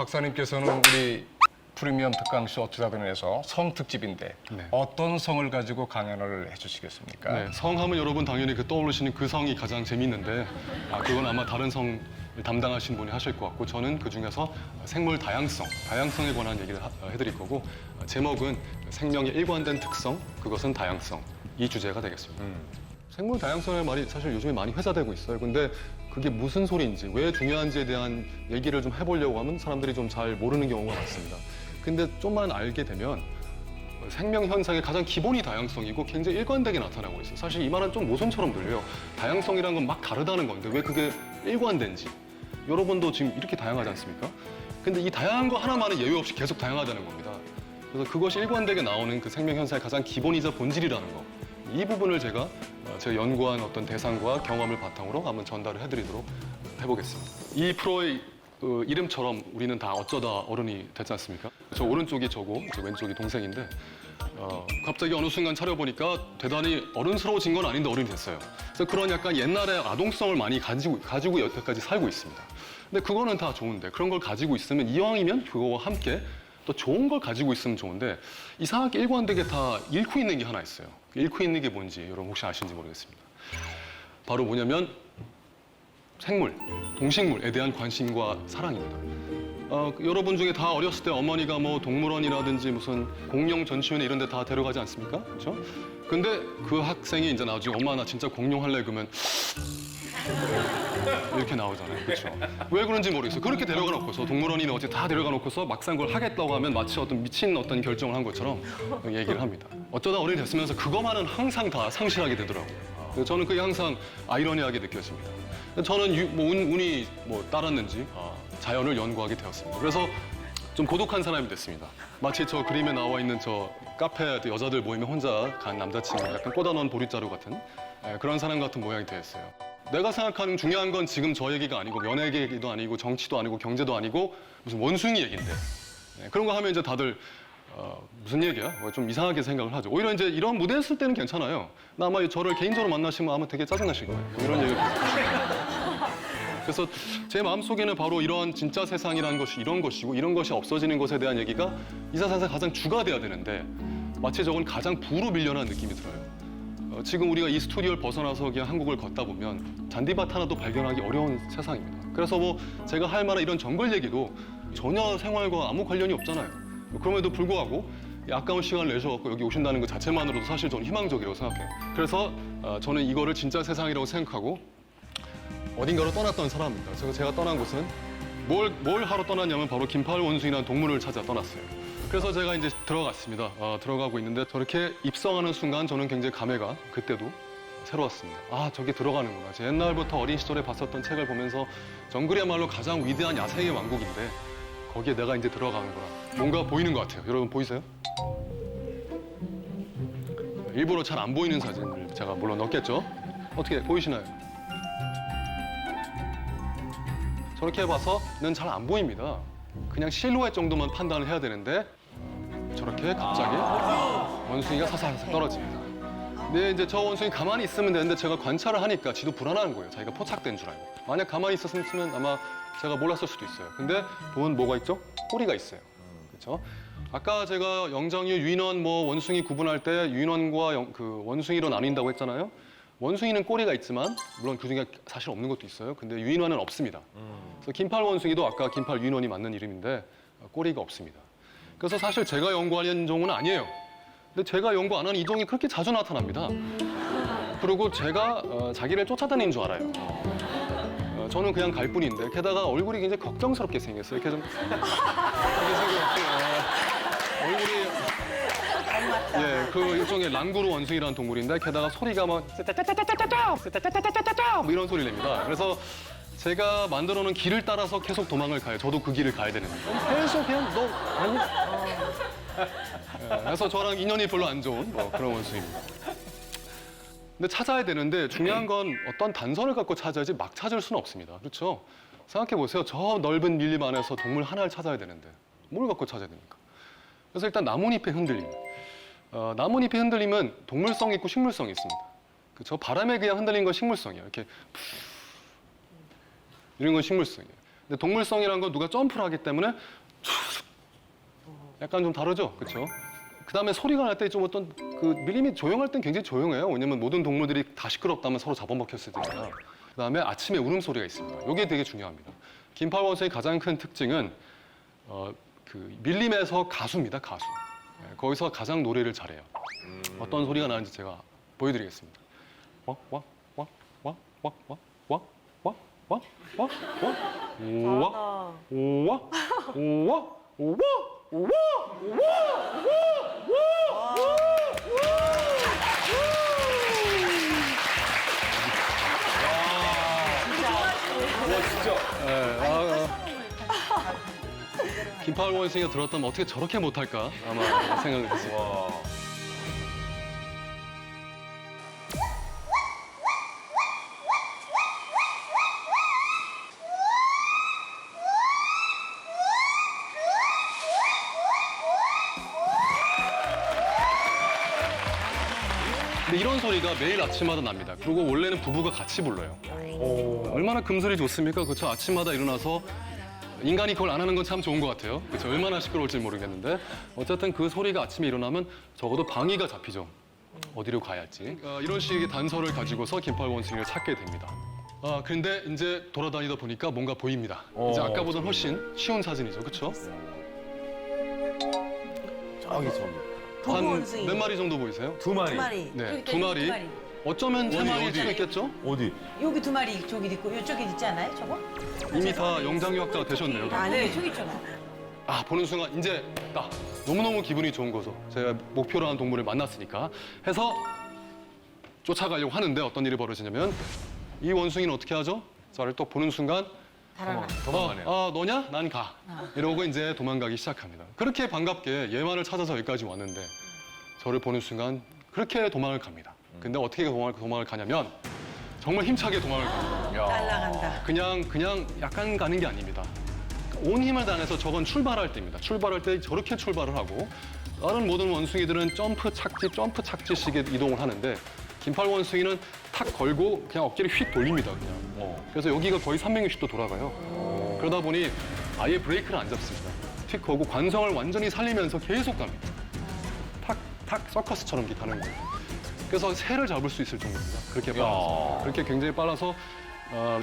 박사님께서는 우리 프리미엄 특강쇼 어쩌다 보니에서 성 특집인데 네. 어떤 성을 가지고 강연을 해주시겠습니까? 네, 성하면 여러분 당연히 그 떠오르시는 그 성이 가장 재미있는데 그건 아마 다른 성 담당하신 분이 하실 것 같고 저는 그 중에서 생물 다양성에 관한 얘기를 해드릴 거고 제목은 생명의 일관된 특성, 그것은 다양성 이 주제가 되겠습니다. 생물 다양성의 말이 사실 요즘에 많이 회자되고 있어요. 근데 그게 무슨 소리인지 왜 중요한지에 대한 얘기를 좀 해보려고 하면 사람들이 좀 잘 모르는 경우가 많습니다. 근데 좀만 알게 되면 생명 현상의 가장 기본이 다양성이고 굉장히 일관되게 나타나고 있어요. 사실 이 말은 좀 모순처럼 들려요. 다양성이라는 건 막 다르다는 건데 왜 그게 일관된지. 여러분도 지금 이렇게 다양하지 않습니까? 근데 이 다양한 거 하나만은 예외 없이 계속 다양하다는 겁니다. 그래서 그것이 일관되게 나오는 그 생명 현상의 가장 기본이자 본질이라는 거. 이 부분을 제가 연구한 어떤 대상과 경험을 바탕으로 한번 전달을 해드리도록 해보겠습니다. 이 프로의 이름처럼 우리는 다 어쩌다 어른이 됐지 않습니까? 저 오른쪽이 저고 저 왼쪽이 동생인데 갑자기 어느 순간 차려보니까 대단히 어른스러워진 건 아닌데 어른이 됐어요. 그래서 그런 약간 옛날의 아동성을 많이 가지고 여태까지 살고 있습니다. 근데 그거는 다 좋은데 그런 걸 가지고 있으면 이왕이면 그거와 함께 또 좋은 걸 가지고 있으면 좋은데 이상하게 일관되게 다 잃고 있는 게 하나 있어요. 잃고 있는 게 뭔지 여러분 혹시 아시는지 모르겠습니다. 바로 뭐냐면 생물, 동식물에 대한 관심과 사랑입니다. 여러분 중에 다 어렸을 때 어머니가 뭐 동물원이라든지 무슨 공룡 전시회 이런 데 다 데려가지 않습니까? 그렇죠? 근데 그 학생이 이제 나중에 엄마 나 진짜 공룡 할래 그러면 이렇게 나오잖아요. 그렇죠? 왜 그런지 모르겠어요. 그렇게 데려가 놓고서 동물원이나 어디 다 데려가 놓고서 막상 그걸 하겠다고 하면 마치 어떤 미친 어떤 결정을 한 것처럼 얘기를 합니다. 어쩌다 어른이 됐으면서 그것만은 항상 다 상실하게 되더라고요. 그래서 저는 그게 항상 아이러니하게 느껴집니다. 저는 운이 따랐는지 자연을 연구하게 되었습니다. 그래서 좀 고독한 사람이 됐습니다. 마치 저 그림에 나와 있는 저 카페 여자들 모이면 혼자 간 남자친구 약간 꽂아놓은 보릿자루 같은 그런 사람 같은 모양이 되었어요. 내가 생각하는 중요한 건 지금 저 얘기가 아니고 연애 얘기도 아니고 정치도 아니고 경제도 아니고 무슨 원숭이 얘기인데 그런 거 하면 이제 다들 무슨 얘기야? 좀 이상하게 생각을 하죠. 오히려 이제 이런 무대 했을 때는 괜찮아요. 나 아마 저를 개인적으로 만나시면 아마 되게 짜증나실 거예요. 이런 얘기를 그래서 제 마음속에는 바로 이런 진짜 세상이라는 것이 이런 것이고 이런 것이 없어지는 것에 대한 얘기가 이 세상에서 가장 주가 돼야 되는데 마치 저건 가장 부로 밀려난 느낌이 들어요. 지금 우리가 이 스튜디오를 벗어나서 그냥 한국을 걷다 보면 잔디밭 하나도 발견하기 어려운 세상입니다. 그래서 제가 할 만한 이런 정글 얘기도 전혀 생활과 아무 관련이 없잖아요. 그럼에도 불구하고 아까운 시간을 내셔갖고 여기 오신다는 것 자체만으로도 사실 저는 희망적이라고 생각해요. 그래서 저는 이거를 진짜 세상이라고 생각하고 어딘가로 떠났던 사람입니다. 그래서 제가 떠난 곳은 뭘 하러 떠났냐면 바로 긴팔 원숭이라는 동물을 찾아 떠났어요. 그래서 제가 이제 들어갔습니다. 들어가고 있는데 저렇게 입성하는 순간 저는 굉장히 감회가 그때도 새로웠습니다. 저기 들어가는구나. 제 옛날부터 어린 시절에 봤었던 책을 보면서 정글이야말로 가장 위대한 야생의 왕국인데 거기에 내가 이제 들어가는구나. 뭔가 보이는 것 같아요. 여러분 보이세요? 일부러 잘 안 보이는 사진을 제가 물론 넣겠죠. 어떻게 보이시나요? 저렇게 봐서는 잘 안 보입니다. 그냥 실루엣 정도만 판단을 해야 되는데 저렇게 갑자기 원숭이가 사사삭 떨어집니다. 근데 이제 저 원숭이 가만히 있으면 되는데 제가 관찰을 하니까 지도 불안한 거예요. 자기가 포착된 줄 알고. 만약 가만히 있었으면 아마 제가 몰랐을 수도 있어요. 근데 보면 뭐가 있죠? 꼬리가 있어요. 그렇죠? 아까 제가 영장류, 유인원, 원숭이 구분할 때 유인원과 그 원숭이로 나뉜다고 했잖아요. 원숭이는 꼬리가 있지만 물론 그중에 사실 없는 것도 있어요. 근데 유인원은 없습니다. 그래서 긴팔 원숭이도 아까 긴팔 유인원이 맞는 이름인데 꼬리가 없습니다. 그래서 사실 제가 연구하는 종은 아니에요. 근데 제가 연구 안 하는 이 종이 그렇게 자주 나타납니다. 그리고 제가 자기를 쫓아다니는 줄 알아요. 저는 그냥 갈 뿐인데 게다가 얼굴이 굉장히 걱정스럽게 생겼어요. 이렇게 좀 이렇게 생겨갖고 얼굴이 그 일종의 랑구르 원숭이라는 동물인데 게다가 소리가 뭐 이런 소리를 냅니다. 그래서 제가 만들어 놓은 길을 따라서 계속 도망을 가요. 저도 그 길을 가야 되는데 계속 그냥 그래서 저랑 인연이 별로 안 좋은 그런 원숭이입니다. 근데 찾아야 되는데 중요한 건 어떤 단서를 갖고 찾아야지 막 찾을 수는 없습니다. 그렇죠? 생각해 보세요. 저 넓은 밀림 안에서 동물 하나를 찾아야 되는데 뭘 갖고 찾아야 됩니까? 그래서 일단 나뭇잎의 흔들림. 나뭇잎의 흔들림은 동물성이 있고 식물성이 있습니다. 그렇죠? 바람에 그냥 흔들린 건 식물성이에요. 이렇게 이런 건 식물성이에요. 근데 동물성이라는 건 누가 점프를 하기 때문에 약간 좀 다르죠, 그렇죠? 그다음에 소리가 날 때 좀 어떤 그 밀림이 조용할 땐 굉장히 조용해요. 왜냐면 모든 동물들이 다 시끄럽다면 서로 잡아먹혔을 테니까. 그다음에 아침에 울음소리가 있습니다. 이게 되게 중요합니다. 긴팔원숭이 가장 큰 특징은 그 밀림에서 가수입니다, 가수. 네, 거기서 가장 노래를 잘해요. 어떤 소리가 나는지 제가 보여드리겠습니다. 오와 오와 오와 오와 긴팔 원숭이가 들었다면 어떻게 저렇게 못할까 아마 생각을 했어요. 근데 이런 소리가 매일 아침마다 납니다. 그리고 원래는 부부가 같이 불러요. 얼마나 금슬이 좋습니까? 그렇죠? 아침마다 일어나서 인간이 그걸 안 하는 건 참 좋은 것 같아요. 그렇죠? 얼마나 시끄러울지 모르겠는데 어쨌든 그 소리가 아침에 일어나면 적어도 방위가 잡히죠. 어디로 가야 할지. 이런 식의 단서를 가지고서 긴팔 원숭이를 찾게 됩니다. 그런데 이제 돌아다니다 보니까 뭔가 보입니다. 이제 아까보다는 훨씬 쉬운 사진이죠. 그렇죠? 저기. 한 원숭이. 몇 마리 정도 보이세요? 두 마리. 두 마리. 네, 여기 두 마리. 어쩌면 세 마리일 수도 있겠죠? 어디? 여기 두 마리 저기 있고 이쪽에 있지 않아요? 저거? 이미 다 영장류학자가 되셨네요. 아, 네, 저기 있잖아. 보는 순간 이제 딱 너무너무 기분이 좋은 거죠. 제가 목표로 한 동물을 만났으니까 해서 쫓아가려고 하는데 어떤 일이 벌어지냐면 이 원숭이는 어떻게 하죠? 저를 또 보는 순간 달아나. 도망가네요. 너냐? 난 가. 이러고 이제 도망가기 시작합니다. 그렇게 반갑게 얘만을 찾아서 여기까지 왔는데 저를 보는 순간 그렇게 도망을 갑니다. 근데 어떻게 도망을 가냐면 정말 힘차게 도망을 갑니다. 날라간다. 그냥 약간 가는 게 아닙니다. 온 힘을 다해서 저건 출발할 때입니다. 출발할 때 저렇게 출발을 하고 다른 모든 원숭이들은 점프 착지식의 이동을 하는데 긴팔 원숭이는 탁 걸고 그냥 어깨를 휙 돌립니다. 그냥. 그래서 여기가 거의 360도 돌아가요. 그러다 보니 아예 브레이크를 안 잡습니다. 휙 거고 관성을 완전히 살리면서 계속 갑니다. 탁 서커스처럼 이렇게 가는 거예요. 그래서 새를 잡을 수 있을 정도입니다. 그렇게 빨라서. 그렇게 굉장히 빨라서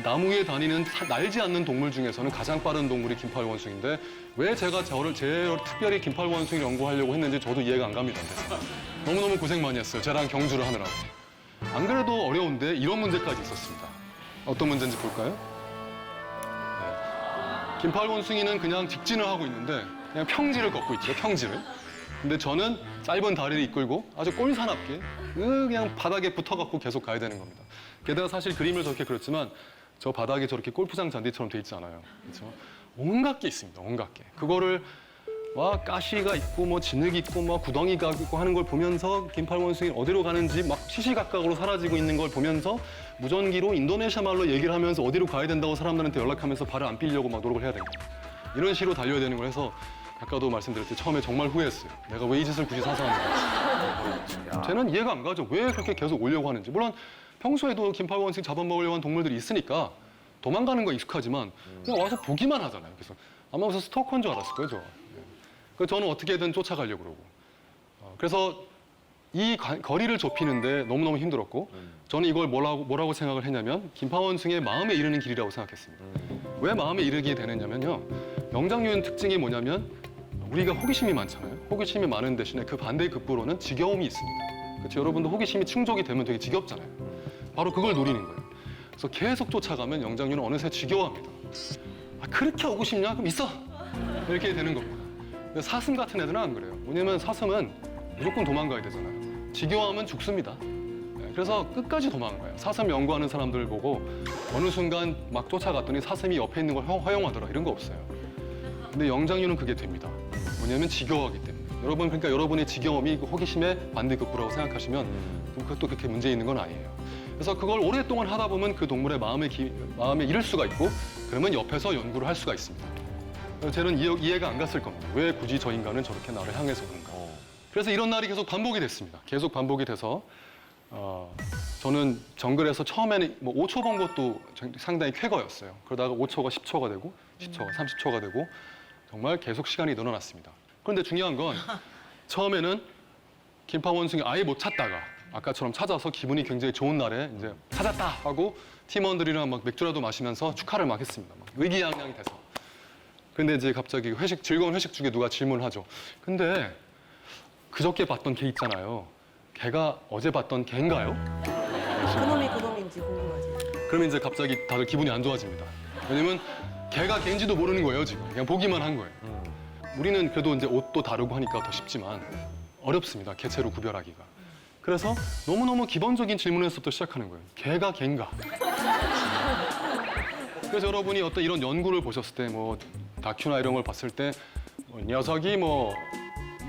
나무에 다니는 날지 않는 동물 중에서는 가장 빠른 동물이 긴팔 원숭이인데 왜 제가 특별히 긴팔 원숭이를 연구하려고 했는지 저도 이해가 안 갑니다. 너무너무 고생 많이 했어요. 쟤랑 경주를 하느라고. 안 그래도 어려운데 이런 문제까지 있었습니다. 어떤 문제인지 볼까요? 네. 긴팔 원숭이는 그냥 직진을 하고 있는데 그냥 평지를 걷고 있죠. 평지를. 근데 저는 짧은 다리를 이끌고 아주 꼴사납게 그냥 바닥에 붙어갖고 계속 가야 되는 겁니다. 게다가 사실 그림을 저렇게 그렸지만 저 바닥에 저렇게 골프장 잔디처럼 돼 있지 않아요. 그렇죠? 온갖 게 있습니다. 온갖 게. 그거를 가시가 있고 진흙 있고 구덩이가 있고 하는 걸 보면서 긴팔 원숭이 어디로 가는지 막 시시각각으로 사라지고 있는 걸 보면서 무전기로 인도네시아 말로 얘기를 하면서 어디로 가야 된다고 사람들한테 연락하면서 발을 안 삐려고 막 노력을 해야 됩니다. 이런 식으로 달려야 되는 걸 해서 아까도 말씀드렸듯이 처음에 정말 후회했어요. 내가 왜 이 짓을 굳이 사서 하는지. 쟤는 이해가 안 가죠. 왜 그렇게 계속 오려고 하는지. 물론 평소에도 긴팔 원숭이 잡아먹으려고 하는 동물들이 있으니까 도망가는 거 익숙하지만 그냥 와서 보기만 하잖아요. 그래서 아마 무슨 스토커인 줄 알았을 거예요. 그래서 저는 어떻게든 쫓아가려고 그러고. 그래서 이 거리를 좁히는데 너무너무 힘들었고 저는 이걸 뭐라고 생각을 했냐면 긴팔 원숭이의 마음에 이르는 길이라고 생각했습니다. 왜 마음에 이르게 되느냐면요. 영장류의 특징이 뭐냐면 우리가 호기심이 많잖아요. 호기심이 많은 대신에 그 반대의 극부로는 지겨움이 있습니다. 그렇죠? 여러분도 호기심이 충족이 되면 되게 지겹잖아요. 바로 그걸 노리는 거예요. 그래서 계속 쫓아가면 영장류는 어느새 지겨워합니다. 그렇게 오고 싶냐? 그럼 있어! 이렇게 되는 겁니다. 근데 사슴 같은 애들은 안 그래요. 왜냐면 사슴은 무조건 도망가야 되잖아요. 지겨워하면 죽습니다. 그래서 끝까지 도망가요. 사슴 연구하는 사람들 보고 어느 순간 막 쫓아갔더니 사슴이 옆에 있는 걸 허용하더라. 이런 거 없어요. 근데 영장류는 그게 됩니다. 뭐냐면 지겨워하기 때문에. 그러니까 여러분의 지겨움이 호기심의 반대급부라고 생각하시면 그것도 그렇게 문제 있는 건 아니에요. 그래서 그걸 오랫동안 하다 보면 그 동물의 마음에 이를 수가 있고 그러면 옆에서 연구를 할 수가 있습니다. 저는 이해가 안 갔을 겁니다. 왜 굳이 저 인간은 저렇게 나를 향해서 오는가. 그래서 이런 날이 계속 반복이 됐습니다. 계속 반복이 돼서 저는 정글에서 처음에는 5초 본 것도 상당히 쾌거였어요. 그러다가 5초가 10초가 되고 10초가 30초가 되고 정말 계속 시간이 늘어났습니다. 그런데 중요한 건 처음에는 김파 원숭이 아예 못 찾다가 아까처럼 찾아서 기분이 굉장히 좋은 날에 이제 찾았다 하고 팀원들이랑 막 맥주라도 마시면서 축하를 막 했습니다. 막 의기양양이 돼서. 근데 이제 갑자기 즐거운 회식 중에 누가 질문을 하죠. 근데 그저께 봤던 걔 있잖아요. 걔가 어제 봤던 걔인가요? 그놈인지 궁금하지. 그러면 이제 갑자기 다들 기분이 안 좋아집니다. 왜냐면 걔가 걔인지도 모르는 거예요, 지금. 그냥 보기만 한 거예요. 우리는 그래도 이제 옷도 다르고 하니까 더 쉽지만 어렵습니다, 개체로 구별하기가. 그래서 너무너무 기본적인 질문에서부터 시작하는 거예요. 걔가 걔인가? 그래서 여러분이 어떤 이런 연구를 보셨을 때, 뭐 다큐나 이런 걸 봤을 때, 뭐 녀석이 뭐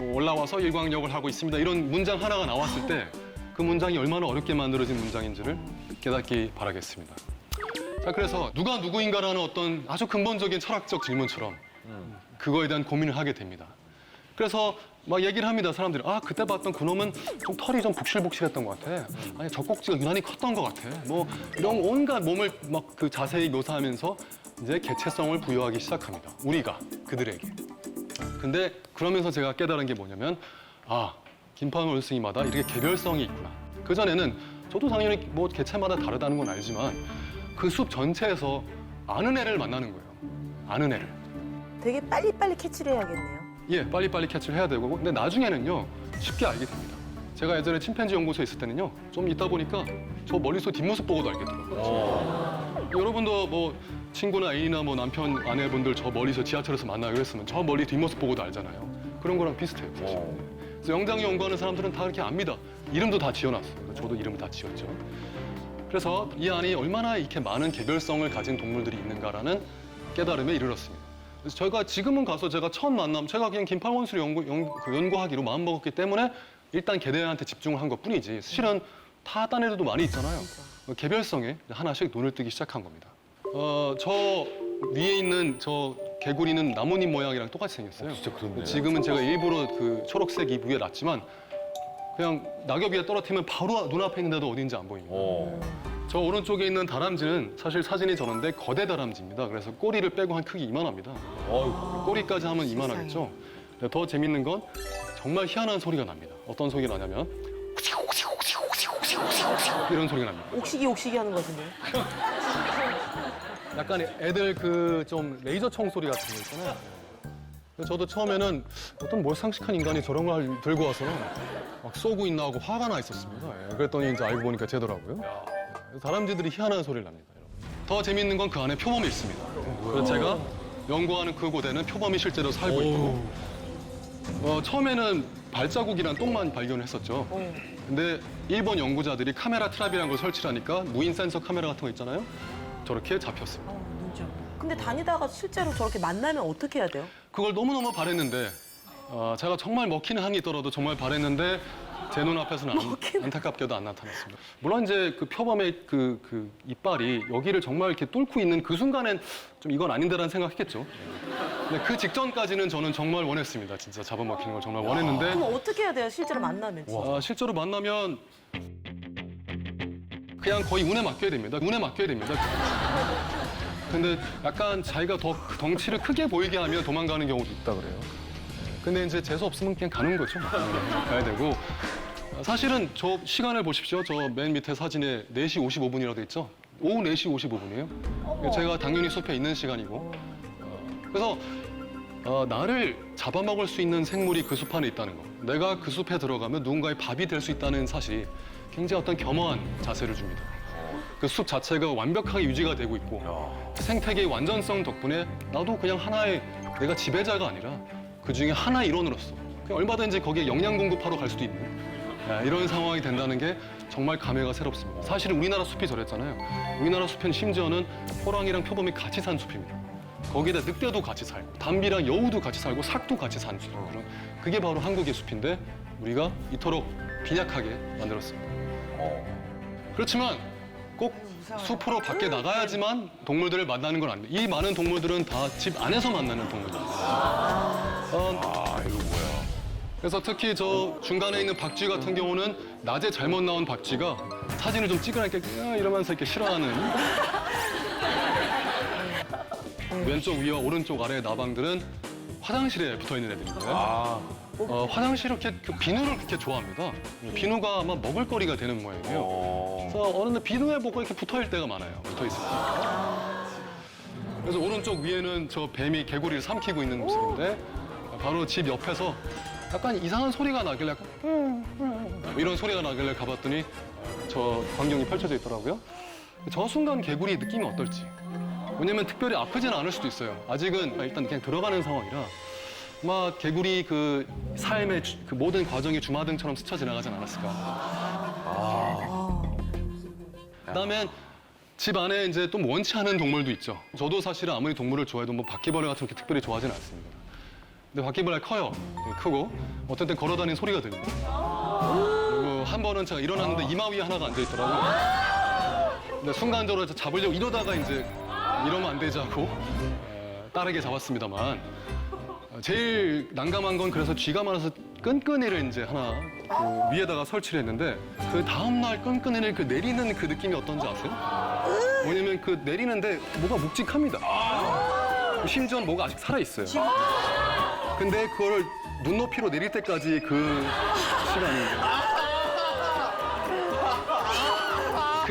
올라와서 일광욕을 하고 있습니다. 이런 문장 하나가 나왔을 때 그 문장이 얼마나 어렵게 만들어진 문장인지를 깨닫기 바라겠습니다. 자, 그래서 누가 누구인가라는 어떤 아주 근본적인 철학적 질문처럼 그거에 대한 고민을 하게 됩니다. 그래서 막 얘기를 합니다, 사람들이. 아, 그때 봤던 그놈은 좀 털이 좀 북실북실했던 것 같아. 아니, 젖꼭지가 유난히 컸던 것 같아. 뭐 이런 온갖 몸을 막 그 자세히 묘사하면서 이제 개체성을 부여하기 시작합니다. 우리가 그들에게. 근데 그러면서 제가 깨달은 게 뭐냐면, 아, 김파 원숭이마다 이렇게 개별성이 있구나. 그전에는 저도 당연히 뭐 개체마다 다르다는 건 알지만 그 숲 전체에서 아는 애를 만나는 거예요. 아는 애를. 되게 빨리빨리 캐치를 해야겠네요. 예, 빨리빨리 캐치를 해야 되고, 근데 나중에는요, 쉽게 알게 됩니다. 제가 예전에 침팬지 연구소에 있을 때는요, 좀 있다 보니까 저 멀리서 뒷모습 보고도 알겠더라고요. 여러분도 뭐 친구나 애인이나 뭐 남편, 아내분들 저 멀리서 지하철에서 만나요 그랬으면 저 멀리 뒷모습 보고도 알잖아요. 그런 거랑 비슷해요, 사실. 그래서 영장류 연구하는 사람들은 다 이렇게 압니다. 이름도 다 지어놨어요. 저도 이름을 다 지었죠. 그래서 이 안에 얼마나 이렇게 많은 개별성을 가진 동물들이 있는가라는 깨달음에 이르렀습니다. 그래서 저희가 지금은 가서 제가 처음 만남, 제가 그냥 김파 원숭이 연구하기로 마음먹었기 때문에 일단 걔네한테 집중을 한 것뿐이지 실은 다 딴 애들도 많이 있잖아요. 개별성에 하나씩 눈을 뜨기 시작한 겁니다. 저 위에 있는 저 개구리는 나뭇잎 모양이랑 똑같이 생겼어요. 진짜 그렇네요. 지금은 제가 일부러 그 초록색 이 위에 놨지만 그냥 낙엽 위에 떨어뜨리면 바로 눈앞에 있는데도 어딘지 안 보입니다. 저 오른쪽에 있는 다람쥐는 사실 사진이 저런데 거대 다람쥐입니다. 그래서 꼬리를 빼고 한 크기 이만합니다. 꼬리까지 하면 이만하겠죠. 근데 더 재밌는 건 정말 희한한 소리가 납니다. 어떤 소리가 나냐면 이런 소리가 납니다. 옥시기 하는 거 같은데요. 약간 애들 그 좀 레이저 총 소리 같은 거 있잖아요. 그래서 저도 처음에는 어떤 몰상식한 인간이 저런 걸 들고 와서 막 쏘고 있나 하고 화가 나 있었습니다. 예, 그랬더니 이제 알고 보니까 쟤더라고요. 예, 다람쥐들이 희한한 소리를 납니다. 여러분. 더 재밌는 건 그 안에 표범이 있습니다. 그래서 제가 연구하는 그 고대는 표범이 실제로 살고 있고 처음에는 발자국이란 똥만 발견을 했었죠. 근데 일본 연구자들이 카메라 트랍이라는 걸 설치하니까 무인 센서 카메라 같은 거 있잖아요. 저렇게 잡혔습니다. 근데 다니다가 실제로 저렇게 만나면 어떻게 해야 돼요? 그걸 너무너무 바랬는데 제가 정말 먹히는 한이 있더라도 정말 바랬는데 제 눈앞에서는 안타깝게도 안 나타났습니다. 물론 이제 그 표범의 그 이빨이 여기를 정말 이렇게 뚫고 있는 그 순간엔 좀 이건 아닌데라는 생각했겠죠. 근데 그 직전까지는 저는 정말 원했습니다. 진짜 잡아먹히는 걸 정말 원했는데 그럼 어떻게 해야 돼요? 실제로 만나면. 실제로 만나면 그냥 거의 운에 맡겨야 됩니다. 운에 맡겨야 됩니다. 근데 약간 자기가 더 덩치를 크게 보이게 하면 도망가는 경우도 있다 그래요. 근데 이제 재수 없으면 그냥 가는 거죠. 가야 되고. 사실은 저 시간을 보십시오. 저 맨 밑에 사진에 4시 55분이라고 돼 있죠. 오후 4시 55분이에요. 제가 당연히 숲에 있는 시간이고. 그래서 나를 잡아먹을 수 있는 생물이 그 숲 안에 있다는 거. 내가 그 숲에 들어가면 누군가의 밥이 될 수 있다는 사실이 굉장히 어떤 겸허한 자세를 줍니다. 그 숲 자체가 완벽하게 유지가 되고 있고 생태계의 완전성 덕분에 나도 그냥 하나의 내가 지배자가 아니라 그 중에 하나의 일원으로서 그냥 얼마든지 거기에 영양 공급하러 갈 수도 있는 이런 상황이 된다는 게 정말 감회가 새롭습니다. 사실은 우리나라 숲이 저랬잖아요. 우리나라 숲은 심지어는 호랑이랑 표범이 같이 산 숲입니다. 거기다 늑대도 같이 살고 담비랑 여우도 같이 살고 삭도 같이 사는 숲. 그게 바로 한국의 숲인데 우리가 이토록 빈약하게 만들었습니다. 그렇지만 꼭 숲으로 밖에 나가야지만 동물들을 만나는 건 아닙니다. 이 많은 동물들은 다 집 안에서 만나는 동물들입니다. 이거 뭐야? 그래서 특히 저 중간에 있는 박쥐 같은 경우는 낮에 잘못 나온 박쥐가 사진을 좀 찍으라니까 이러면서 이렇게 싫어하는 왼쪽 위와 오른쪽 아래 나방들은 화장실에 붙어 있는 애들인데 화장실 이렇게 그 비누를 그렇게 좋아합니다. 비누가 아마 먹을거리가 되는 모양이에요. 그래서 어느 날 비누에 보고 이렇게 붙어 있을 때가 많아요. 붙어 있을 때. 그래서 오른쪽 위에는 저 뱀이 개구리를 삼키고 있는 모습인데 바로 집 옆에서 약간 이상한 소리가 나길래 이런 소리가 나길래 가봤더니 저 광경이 펼쳐져 있더라고요. 저 순간 개구리 느낌이 어떨지. 왜냐면 특별히 아프지는 않을 수도 있어요. 아직은 일단 그냥 들어가는 상황이라 아마 개구리 그 삶의 그 모든 과정이 주마등처럼 스쳐 지나가진 않았을까. 그다음에 집 안에 이제 또 원치 않은 동물도 있죠. 저도 사실은 아무리 동물을 좋아해도 뭐 바퀴벌레 같은 게 특별히 좋아하진 않습니다. 근데 바퀴벌레 커요. 크고 어떤 때 걸어다니는 소리가 들리고 그리고 한 번은 제가 일어났는데 이마 위에 하나가 앉아 있더라고요. 근데 순간적으로 잡으려고 이러다가 이제 이러면 안 되지 하고 빠르게 잡았습니다만 제일 난감한 건 그래서 쥐가 많아서 끈끈이를 이제 하나 그 위에다가 설치를 했는데 그 다음날 끈끈이를 그 내리는 그 느낌이 어떤지 아세요? 뭐냐면 그 내리는데 뭐가 묵직합니다. 심지어는 뭐가 아직 살아있어요. 근데 그걸 눈높이로 내릴 때까지 그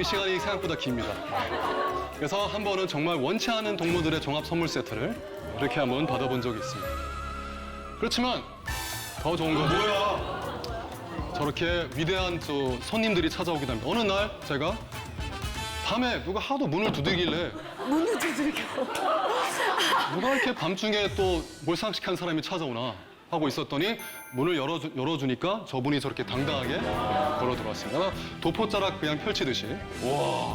시간이 생각보다 깁니다. 그래서 한 번은 정말 원치 않은 동물들의 종합 선물 세트를 이렇게 한번 받아본 적이 있습니다. 그렇지만 더 좋은 건 저렇게 위대한 손님들이 찾아오기도 합니다. 어느 날 제가 밤에 누가 하도 문을 두들길래 문을 두들겨. 누가 이렇게 밤중에 또 몰상식한 사람이 찾아오나 하고 있었더니 문을 열어주니까 저분이 저렇게 당당하게 걸어 들어왔습니다. 아마 도포자락 그냥 펼치듯이.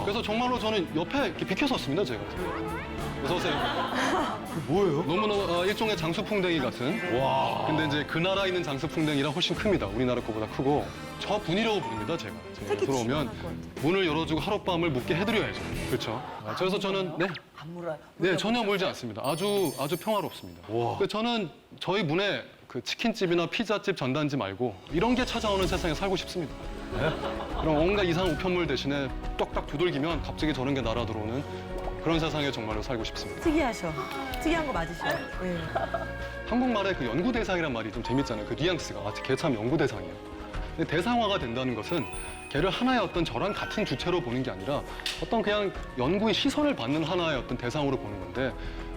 그래서 정말로 저는 옆에 이렇게 비켜섰습니다, 제가. 어서 오세요. 뭐예요? 너무너무 일종의 장수풍뎅이 같은. 근데 이제 그 나라에 있는 장수풍뎅이랑 훨씬 큽니다. 우리나라 거보다 크고. 저 분이라고 부릅니다, 제가. 들어오면 문을 열어주고 하룻밤을 묵게 해드려야죠. 그렇죠. 그래서 저는 안 물어요. 네, 전혀 물지 않습니다. 아주 평화롭습니다. 그 저는 저희 문에 그 치킨집이나 피자집, 전단지 말고 이런 게 찾아오는 세상에 살고 싶습니다. 그럼 온갖 이상한 우편물 대신에 똑딱 두들기면 갑자기 저런 게 날아 들어오는 그런 세상에 정말로 살고 싶습니다. 특이하셔. 특이한 거 맞으셔. 네. 한국말의 그 연구 대상이란 말이 좀 재밌잖아요. 그 뉘앙스가 마치 걔 참 연구 대상이에요. 근데 대상화가 된다는 것은 걔를 하나의 어떤 저랑 같은 주체로 보는 게 아니라 어떤 그냥 연구의 시선을 받는 하나의 어떤 대상으로 보는 건데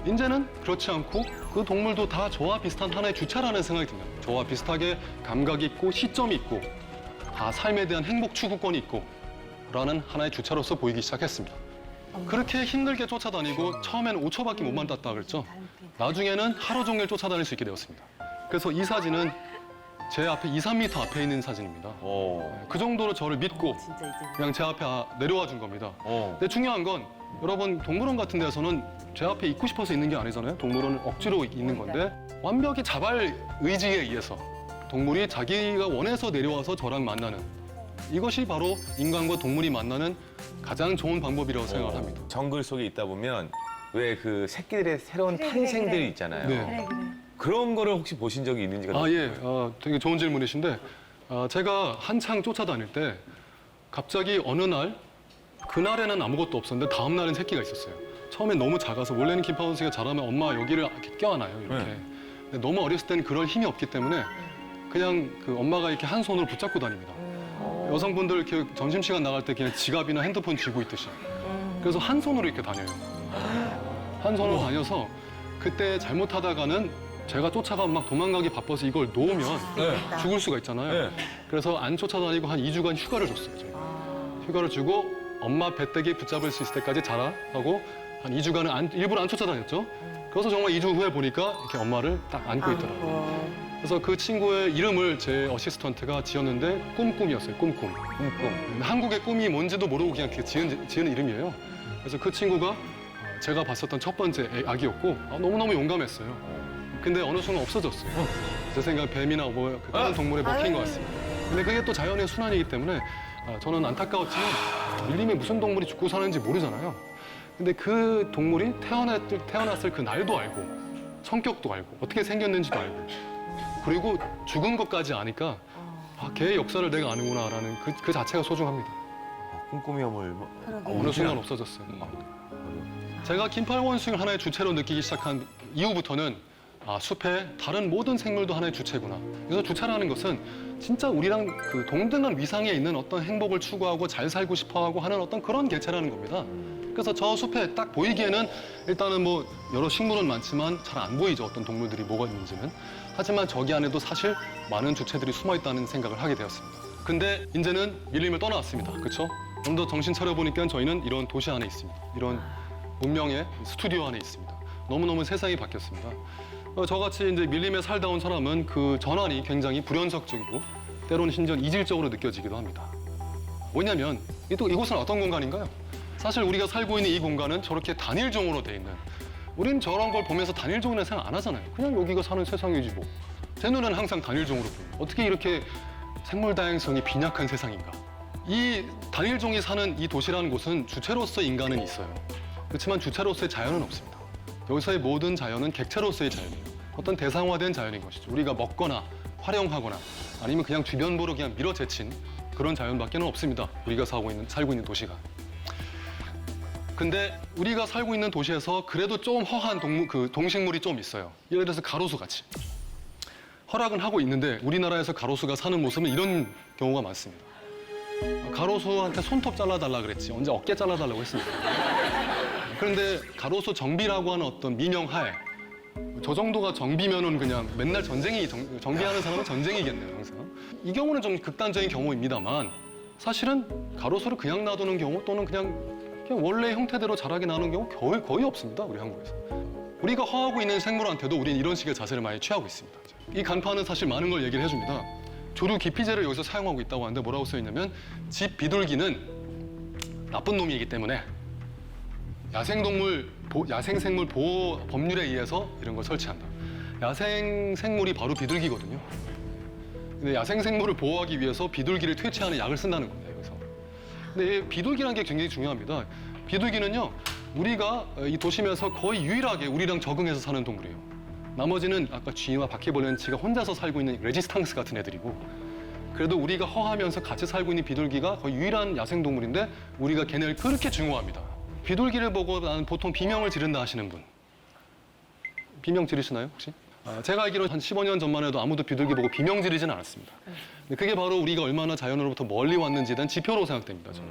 이제는 그렇지 않고 그 동물도 다 저와 비슷한 하나의 주체라는 생각이 듭니다. 저와 비슷하게 감각이 있고 시점이 있고 다 삶에 대한 행복 추구권이 있고 라는 하나의 주체로서 보이기 시작했습니다. 그렇게 힘들게 쫓아다니고 처음에는 5초밖에 못 만났다 그랬죠. 나중에는 하루 종일 쫓아다닐 수 있게 되었습니다. 그래서 이 사진은 제 앞에 2, 3m 앞에 있는 사진입니다. 그 정도로 저를 믿고 진짜 이제. 그냥 제 앞에 내려와 준 겁니다. 근데 중요한 건 여러분 동물원 같은 데서는 제 앞에 있고 싶어서 있는 게 아니잖아요. 동물원은 억지로 있는 건데 완벽히 자발 의지에 의해서 동물이 자기가 원해서 내려와서 저랑 만나는 이것이 바로 인간과 동물이 만나는 가장 좋은 방법이라고 생각을 합니다. 정글 속에 있다 보면 왜 그 새끼들의 새로운 탄생들이 있잖아요. 네. 그런 거를 혹시 보신 적이 있는지가 예. 되게 좋은 질문이신데 제가 한창 쫓아다닐 때 갑자기 어느 날 그날에는 아무것도 없었는데 다음 날엔 새끼가 있었어요. 처음엔 너무 작아서 원래는 김파원 씨가 자라면 엄마 여기를 이렇게 껴안아요. 이렇게. 네. 근데 너무 어렸을 때는 그럴 힘이 없기 때문에 그냥 그 엄마가 이렇게 한 손으로 붙잡고 다닙니다. 여성분들 이렇게 점심시간 나갈 때 그냥 지갑이나 핸드폰 쥐고 있듯이. 그래서 한 손으로 이렇게 다녀요. 한 손으로 다녀서 그때 잘못하다가는 제가 쫓아가 막 도망가기 바빠서 이걸 놓으면 죽을 수가 있잖아요. 네. 그래서 안 쫓아다니고 한 2주간 휴가를 줬어요. 저희가. 휴가를 주고 엄마 배때기 붙잡을 수 있을 때까지 자라 하고 한 2주간은 일부러 안 쫓아다녔죠. 그래서 정말 2주 후에 보니까 이렇게 엄마를 딱 안고 있더라고요. 그래서 그 친구의 이름을 제 어시스턴트가 지었는데 꿈꿈이었어요. 꿈꿈. 한국의 꿈이 뭔지도 모르고 그냥 지은 이름이에요. 그래서 그 친구가 제가 봤었던 첫 번째 아기였고 너무너무 용감했어요. 근데 어느 순간 없어졌어요. 제 생각에 뱀이나 뭐 다른 동물에 먹힌 것 같습니다. 근데 그게 또 자연의 순환이기 때문에 저는 안타까웠지만 밀림에 무슨 동물이 죽고 사는지 모르잖아요. 근데 그 동물이 태어났을 그 날도 알고 성격도 알고 어떻게 생겼는지도 알고 그리고 죽은 것까지 아니까 걔의 역사를 내가 아는구나라는 그 자체가 소중합니다. 꿈꿈이 어물 어느 순간 없어졌어요. 제가 긴팔원숭이를 하나의 주체로 느끼기 시작한 이후부터는 숲에 다른 모든 생물도 하나의 주체구나. 그래서 주체라는 것은 진짜 우리랑 그 동등한 위상에 있는 어떤 행복을 추구하고 잘 살고 싶어하고 하는 어떤 그런 개체라는 겁니다. 그래서 저 숲에 딱 보이기에는 일단은 뭐 여러 식물은 많지만 잘 안 보이죠. 어떤 동물들이 뭐가 있는지는. 하지만 저기 안에도 사실 많은 주체들이 숨어 있다는 생각을 하게 되었습니다. 근데 이제는 밀림을 떠나왔습니다. 그렇죠? 좀 더 정신 차려보니까 저희는 이런 도시 안에 있습니다. 이런 문명의 스튜디오 안에 있습니다. 너무너무 세상이 바뀌었습니다. 저같이 이제 밀림에 살다 온 사람은 그 전환이 굉장히 불연속적이고 때로는 심지어 이질적으로 느껴지기도 합니다. 왜냐하면 이곳은 어떤 공간인가요? 사실 우리가 살고 있는 이 공간은 저렇게 단일종으로 돼 있는, 우린 저런 걸 보면서 단일종이라는 생각 안 하잖아요. 그냥 여기가 사는 세상이지 뭐. 제 눈에는 항상 단일종으로 보여요. 어떻게 이렇게 생물 다양성이 빈약한 세상인가? 이 단일종이 사는 이 도시라는 곳은 주체로서 인간은 있어요. 그렇지만 주체로서의 자연은 없습니다. 여기서의 모든 자연은 객체로서의 자연이에요. 어떤 대상화된 자연인 것이죠. 우리가 먹거나 활용하거나 아니면 그냥 주변부로 그냥 밀어제친 그런 자연밖에는 없습니다. 우리가 살고 있는 도시가. 근데 우리가 살고 있는 도시에서 그래도 좀 허한 동식물이 좀 있어요. 예를 들어서 가로수 같이. 허락은 하고 있는데 우리나라에서 가로수가 사는 모습은 이런 경우가 많습니다. 가로수한테 손톱 잘라달라 그랬지. 언제 어깨 잘라달라고 했습니다. 그런데 가로수 정비라고 하는 어떤 민영하에 저 정도가 정비면은 그냥 맨날 정비하는 사람은 전쟁이겠네요, 항상. 이 경우는 좀 극단적인 경우입니다만 사실은 가로수를 그냥 놔두는 경우 또는 그냥 원래 형태대로 자라게 나오는 경우 거의 없습니다, 우리 한국에서. 우리가 허하고 있는 생물한테도 우리는 이런 식의 자세를 많이 취하고 있습니다. 이 간판은 사실 많은 걸 얘기를 해줍니다. 조류 기피제를 여기서 사용하고 있다고 하는데 뭐라고 써있냐면 집 비둘기는 나쁜 놈이기 때문에 야생생물 보호 법률에 의해서 이런 걸 설치한다. 야생생물이 바로 비둘기거든요. 근데 야생생물을 보호하기 위해서 비둘기를 퇴치하는 약을 쓴다는 겁니다, 여기서. 근데 이 비둘기라는 게 굉장히 중요합니다. 비둘기는요, 우리가 이 도심에서 거의 유일하게 우리랑 적응해서 사는 동물이에요. 나머지는 아까 쥐와 바퀴벌레는 지가 혼자서 살고 있는 레지스탕스 같은 애들이고, 그래도 우리가 허하면서 같이 살고 있는 비둘기가 거의 유일한 야생동물인데 우리가 걔네를 그렇게 증오합니다. 비둘기를 보고 나는 보통 비명을 지른다 하시는 분. 비명 지르시나요, 혹시? 제가 알기로 한 15년 전만 해도 아무도 비둘기 보고 비명 지르진 않았습니다. 근데 그게 바로 우리가 얼마나 자연으로부터 멀리 왔는지에 대한 지표로 생각됩니다, 저는.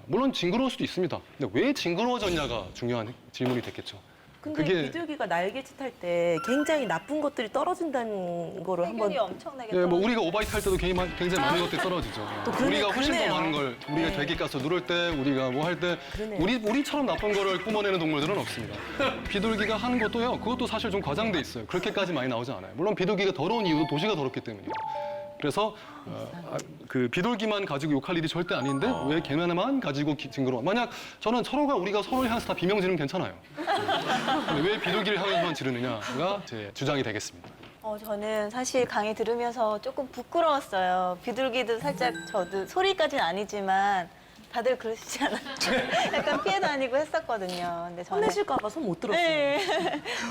물론 징그러울 수도 있습니다. 근데 왜 징그러워졌냐가 중요한 질문이 됐겠죠. 근데 비둘기가 날개짓 할 때 굉장히 나쁜 것들이 떨어진다는 거를 한번 엄청나게 예, 뭐 우리가 오바이트 할 때도 굉장히 많은 것들이 떨어지죠. 또 그러네, 우리가 훨씬 그러네요. 더 많은 걸, 우리가 네. 대기 가서 누를 때, 우리가 뭐 할 때, 그러네요. 우리처럼 나쁜 거를 뿜어내는 동물들은 없습니다. 비둘기가 하는 것도요, 그것도 사실 좀 과장돼 있어요. 그렇게까지 많이 나오지 않아요. 물론 비둘기가 더러운 이유도 도시가 더럽기 때문이에요. 그래서 그 비둘기만 가지고 욕할 일이 절대 아닌데 왜 걔네만 가지고 징그러워? 만약 우리가 서로를 향해서 다 비명 지르면 괜찮아요. 근데 왜 비둘기를 향해서만 지르느냐가 제 주장이 되겠습니다. 저는 사실 강의 들으면서 조금 부끄러웠어요. 비둘기도 살짝 저도 소리까지는 아니지만 다들 그러시지 않아요? 약간 피해 다니고 했었거든요. 근데 저는 혼내실까 봐 손 못 들었어요. 네.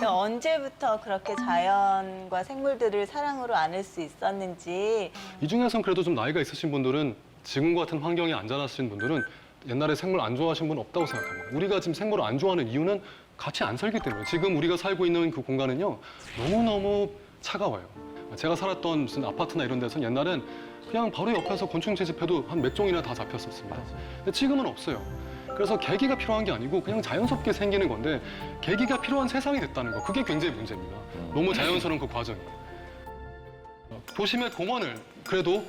언제부터 그렇게 자연과 생물들을 사랑으로 안을 수 있었는지 이 중에서는 그래도 좀 나이가 있으신 분들은 지금 같은 환경에 안 자라신 분들은 옛날에 생물 안 좋아하신 분 없다고 생각합니다. 우리가 지금 생물을 안 좋아하는 이유는 같이 안 살기 때문에. 지금 우리가 살고 있는 그 공간은요, 너무너무 차가워요. 제가 살았던 무슨 아파트나 이런 데서는 옛날엔 그냥 바로 옆에서 곤충 채집해도 한 몇 종이나 다 잡혔었습니다. 근데 지금은 없어요. 그래서 계기가 필요한 게 아니고 그냥 자연스럽게 생기는 건데 계기가 필요한 세상이 됐다는 거, 그게 굉장히 문제입니다. 너무 자연스러운 그 과정이. 도심의 공원을 그래도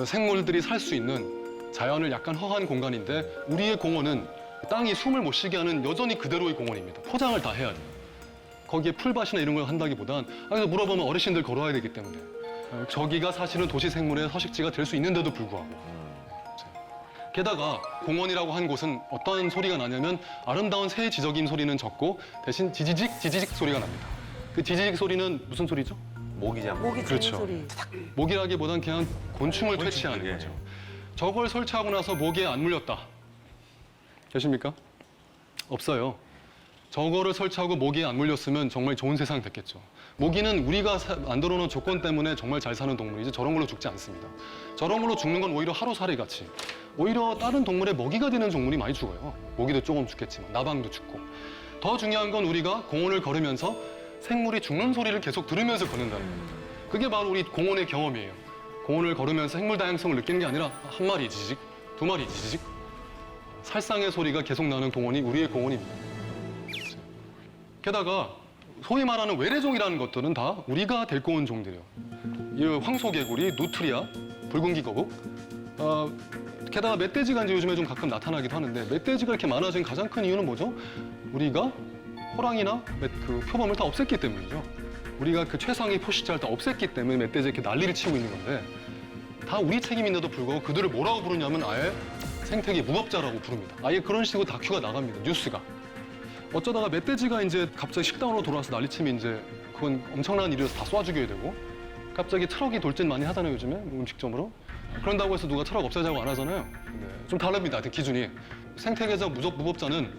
생물들이 살 수 있는 자연을 약간 허한 공간인데 우리의 공원은 땅이 숨을 못 쉬게 하는 여전히 그대로의 공원입니다. 포장을 다 해야 돼요. 거기에 풀밭이나 이런 걸 한다기보단 그래서 물어보면 어르신들 걸어야 되기 때문에 저기가 사실은 도시 생물의 서식지가 될 수 있는데도 불구하고 게다가 공원이라고 한 곳은 어떤 소리가 나냐면 아름다운 새 지저귀 소리는 적고 대신 지지직 소리가 납니다. 그 지지직 소리는 무슨 소리죠? 모기장. 목이 주는 그렇죠. 소리. 모기라기보단 그냥 곤충을 퇴치하는 예. 거죠. 저걸 설치하고 나서 모기에 안 물렸다. 계십니까? 없어요. 저거를 설치하고 모기에 안 물렸으면 정말 좋은 세상 됐겠죠. 모기는 우리가 만들어 놓은 조건 때문에 정말 잘 사는 동물이지 저런 걸로 죽지 않습니다. 저런 걸로 죽는 건 오히려 하루살이 같이 오히려 다른 동물의 먹이가 되는 동물이 많이 죽어요. 모기도 조금 죽겠지만 나방도 죽고. 더 중요한 건 우리가 공원을 걸으면서 생물이 죽는 소리를 계속 들으면서 걷는다는 겁니다. 그게 바로 우리 공원의 경험이에요. 공원을 걸으면서 생물 다양성을 느끼는 게 아니라 한 마리 지직, 두 마리 지직, 살상의 소리가 계속 나는 공원이 우리의 공원입니다. 게다가 소위 말하는 외래종이라는 것들은 다 우리가 데리고 온 종들이에요. 이 황소개구리, 누트리아, 붉은기 거북. 게다가 멧돼지가 이제 요즘에 좀 가끔 나타나기도 하는데 멧돼지가 이렇게 많아진 가장 큰 이유는 뭐죠? 우리가 호랑이나 그 표범을 다 없앴기 때문이죠. 우리가 그 최상위 포식자를 다 없앴기 때문에 멧돼지 이렇게 난리를 치고 있는 건데 다 우리 책임인데도 불구하고 그들을 뭐라고 부르냐면 아예 생태계 무법자라고 부릅니다. 아예 그런 식으로 다큐가 나갑니다. 뉴스가. 어쩌다가 멧돼지가 이제 갑자기 식당으로 돌아와서 난리치면 이제 그건 엄청난 일이라서 다 쏴 죽여야 되고 갑자기 트럭이 돌진 많이 하잖아요 요즘에 음식점으로. 그런다고 해서 누가 트럭 없애자고 안 하잖아요. 네. 좀 다릅니다. 기준이. 생태계적 무법자는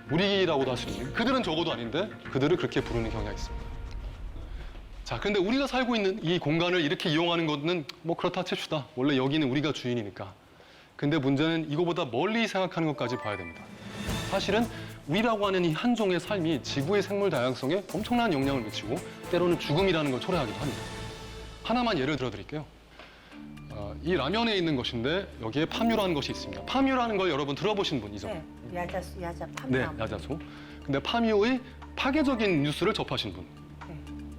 우리라고도 할 수 있는 그들은 적어도 아닌데 그들을 그렇게 부르는 경향이 있습니다. 자, 그런데 우리가 살고 있는 이 공간을 이렇게 이용하는 것은 뭐 그렇다 칩시다. 원래 여기는 우리가 주인이니까. 근데 문제는 이거보다 멀리 생각하는 것까지 봐야 됩니다. 사실은 우리라고 하는 이 한 종의 삶이 지구의 생물 다양성에 엄청난 영향을 미치고 때로는 죽음이라는 걸 초래하기도 합니다. 하나만 예를 들어 드릴게요. 이 라면에 있는 것인데 여기에 파뮤라는 것이 있습니다. 파뮤라는 걸 여러분 들어보신 분이죠? 네. 야자수, 야자, 네, 팜. 야자수. 근데 파뮤의 파괴적인 뉴스를 접하신 분 네.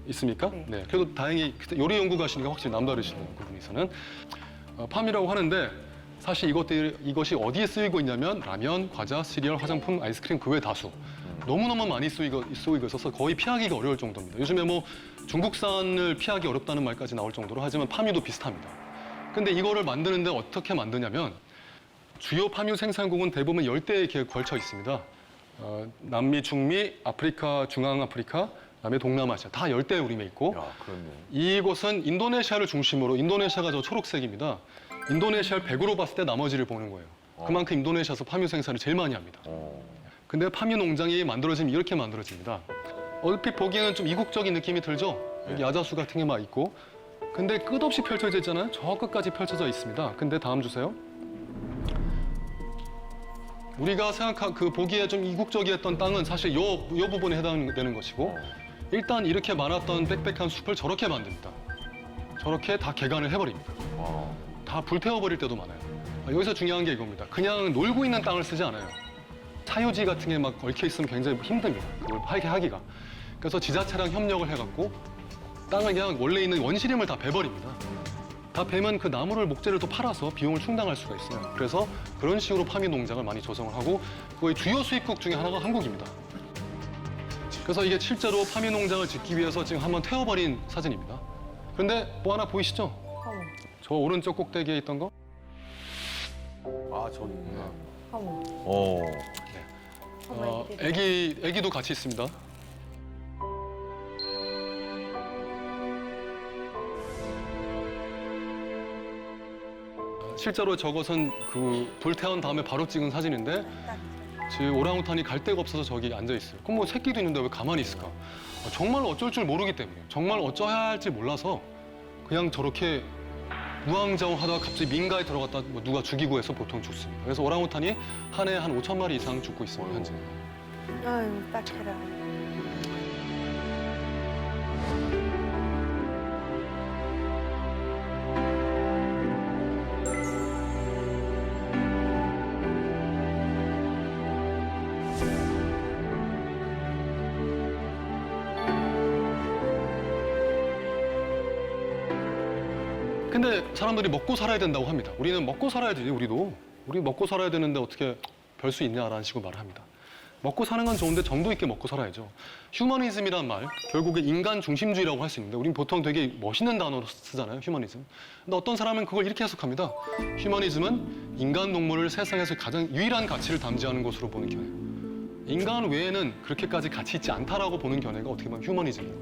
있습니까? 네. 네. 그래도 다행히 요리 연구가시니까 확실히 남다르시네요. 그분이서는. 파뮤라고 하는데 사실 이것이 어디에 쓰이고 있냐면 라면, 과자, 시리얼, 화장품, 아이스크림 그 외 다수. 너무너무 많이 쓰이고 있어서 거의 피하기가 어려울 정도입니다. 요즘에 뭐 중국산을 피하기 어렵다는 말까지 나올 정도로 하지만 파뮤도 비슷합니다. 근데 이거를 만드는데 어떻게 만드냐면 주요 파뮤 생산국은 대부분 열대에 걸쳐 있습니다. 남미, 중미, 아프리카, 중앙아프리카, 그다음에 동남아시아 다 열대에 우림에 있고 야, 그렇네. 이곳은 인도네시아를 중심으로 인도네시아가 저 초록색입니다. 인도네시아를 100으로 봤을 때 나머지를 보는 거예요. 그만큼 인도네시아에서 파뮤 생산을 제일 많이 합니다. 근데 파뮤 농장이 만들어지면 이렇게 만들어집니다. 얼핏 보기에는 좀 이국적인 느낌이 들죠? 여기 야자수 같은 게 막 있고 근데 끝없이 펼쳐져 있잖아요. 저 끝까지 펼쳐져 있습니다. 근데 다음 주세요. 우리가 생각한 그 보기에 좀 이국적이었던 땅은 사실 요 부분에 해당되는 것이고 일단 이렇게 많았던 빽빽한 숲을 저렇게 만듭니다. 저렇게 다 개간을 해버립니다. 다 불태워버릴 때도 많아요. 여기서 중요한 게 이겁니다. 그냥 놀고 있는 땅을 쓰지 않아요. 사유지 같은 게 막 얽혀 있으면 굉장히 힘듭니다. 그걸 하기가. 그래서 지자체랑 협력을 해갖고 땅을 그냥 원래 있는 원시림을 다 베버립니다. 다 베면 그 나무를 목재를 또 팔아서 비용을 충당할 수가 있어요. 그래서 그런 식으로 파뮤 농장을 많이 조성을 하고 거의 주요 수입국 중에 하나가 한국입니다. 그래서 이게 실제로 파뮤 농장을 짓기 위해서 지금 한번 태워버린 사진입니다. 그런데 뭐 하나 보이시죠? 저 오른쪽 꼭대기에 있던 거? 아, 저기 있구나. 어머. 애기도 같이 있습니다. 실제로 저것은 그 불태운 다음에 바로 찍은 사진인데 지금 오랑우탄이 갈 데가 없어서 저기 앉아 있어요. 그럼 뭐 새끼도 있는데 왜 가만히 있을까? 정말 어쩔 줄 모르기 때문에 정말 어쩌야 할지 몰라서 그냥 저렇게 우왕좌왕하다가 갑자기 민가에 들어갔다 뭐 누가 죽이고 해서 보통 죽습니다. 그래서 오랑우탄이 한 해에 한 5,000마리 이상 죽고 있습니다, 현재. 아유, 딱해라. 근데 사람들이 먹고 살아야 된다고 합니다. 우리는 먹고 살아야 되지, 우리도. 우리 먹고 살아야 되는데 어떻게 별 수 있냐라는 식으로 말을 합니다. 먹고 사는 건 좋은데 정도 있게 먹고 살아야죠. 휴머니즘이란 말, 결국에 인간 중심주의라고 할 수 있는데 우린 보통 되게 멋있는 단어로 쓰잖아요, 휴머니즘. 근데 어떤 사람은 그걸 이렇게 해석합니다. 휴머니즘은 인간 동물을 세상에서 가장 유일한 가치를 담지하는 것으로 보는 견해. 인간 외에는 그렇게까지 가치 있지 않다라고 보는 견해가 어떻게 보면 휴머니즘이에요.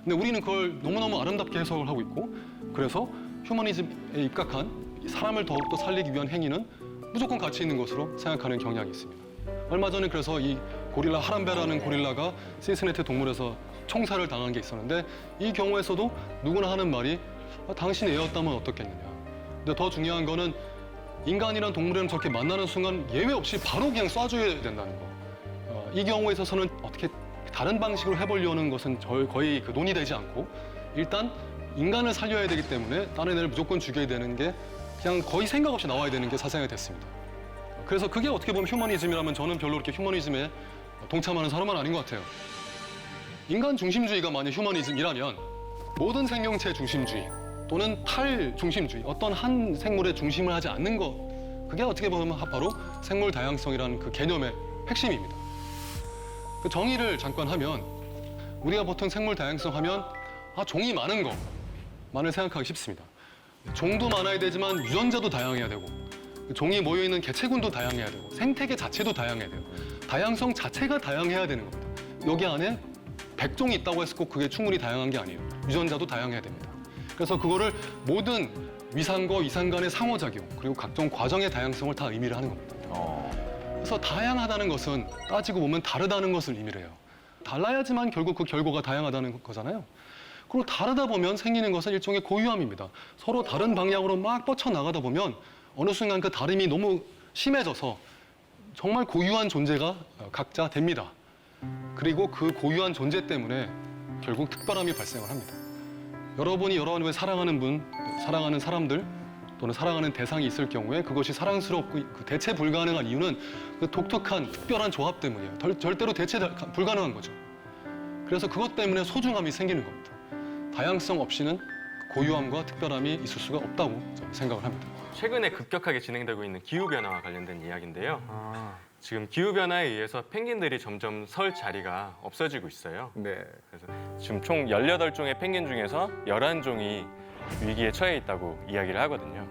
근데 우리는 그걸 너무너무 아름답게 해석을 하고 있고 그래서 휴머니즘에 입각한 사람을 더욱더 살리기 위한 행위는 무조건 가치 있는 것으로 생각하는 경향이 있습니다. 얼마 전에 그래서 이 고릴라 하람베라는 고릴라가 신시내티 동물에서 총살을 당한 게 있었는데 이 경우에서도 누구나 하는 말이 당신이 애였다면 어떻겠느냐. 근데 더 중요한 거는 인간이란 동물이랑 저렇게 만나는 순간 예외 없이 바로 그냥 쏴줘야 된다는 거. 이 경우에 있어서는 어떻게 다른 방식으로 해보려는 것은 거의 그 논의되지 않고 일단 인간을 살려야 되기 때문에 다른 애를 무조건 죽여야 되는 게 그냥 거의 생각 없이 나와야 되는 게 사상이 됐습니다. 그래서 그게 어떻게 보면 휴머니즘이라면 저는 별로 그렇게 휴머니즘에 동참하는 사람은 아닌 것 같아요. 인간 중심주의가 만약 휴머니즘이라면 모든 생명체 중심주의 또는 탈중심주의, 어떤 한 생물의 중심을 하지 않는 것, 그게 어떻게 보면 바로 생물 다양성이라는 그 개념의 핵심입니다. 그 정의를 잠깐 하면 우리가 보통 생물 다양성 하면 종이 많은 것만을 생각하기 쉽습니다. 종도 많아야 되지만 유전자도 다양해야 되고 종이 모여있는 개체군도 다양해야 되고 생태계 자체도 다양해야 돼요. 다양성 자체가 다양해야 되는 겁니다. 여기 안에 100종이 있다고 해서 꼭 그게 충분히 다양한 게 아니에요. 유전자도 다양해야 됩니다. 그래서 그거를 모든 위상과 이상 간의 상호작용 그리고 각종 과정의 다양성을 다 의미를 하는 겁니다. 그래서 다양하다는 것은 따지고 보면 다르다는 것을 의미를 해요. 달라야지만 결국 그 결과가 다양하다는 거잖아요. 그리고 다르다 보면 생기는 것은 일종의 고유함입니다. 서로 다른 방향으로 막 뻗쳐나가다 보면 어느 순간 그 다름이 너무 심해져서 정말 고유한 존재가 각자 됩니다. 그리고 그 고유한 존재 때문에 결국 특별함이 발생을 합니다. 여러분이 여러분을 사랑하는 분, 사랑하는 사람들 또는 사랑하는 대상이 있을 경우에 그것이 사랑스럽고 그 대체 불가능한 이유는 그 독특한 특별한 조합 때문이에요. 절대로 대체 불가능한 거죠. 그래서 그것 때문에 소중함이 생기는 겁니다. 다양성 없이는 고유함과 특별함이 있을 수가 없다고 저는 생각을 합니다. 최근에 급격하게 진행되고 있는 기후변화와 관련된 이야기인데요. 지금 기후변화에 의해서 펭귄들이 점점 설 자리가 없어지고 있어요. 네. 그래서 지금 총 18종의 펭귄 중에서 11종이 위기에 처해 있다고 이야기를 하거든요.